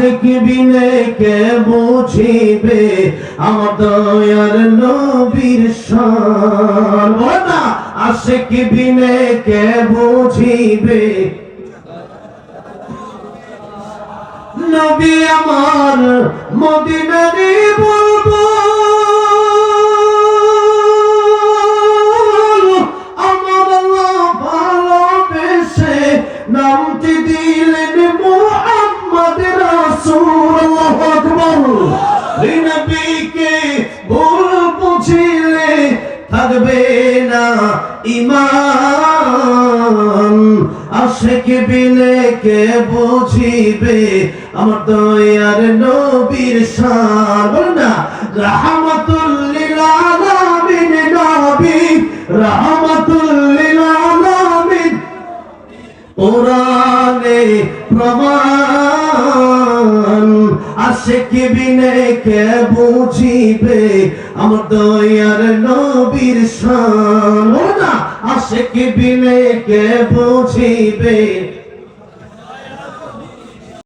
আশিক বিনে কে বুঝিবে আমার দয়ার নবীর শান। বলো না, আশিক বিনে কে বুঝিবে নবী আমার মদিনারে বলবো আমার আল্লাহ ভালোবেসে নামটি দিলেন মুহাম্মদ রাসূল। আল্লাহু আকবার। এই নবীকে ভুল বুঝিলে থাকবে না ঈমান। আশিক বিনে কে বুঝিবে আমার দয়ার নবীর শান। বল না, রাহমাতুল লিল আলামিন নবী, রাহমাতুল লিল আলামিন কোরআনে প্রমাণ। আশিক বিনে কে বুঝিবে আমার দয়ার নবীর শান। বল না, আশিক বিনে কে বুঝিবে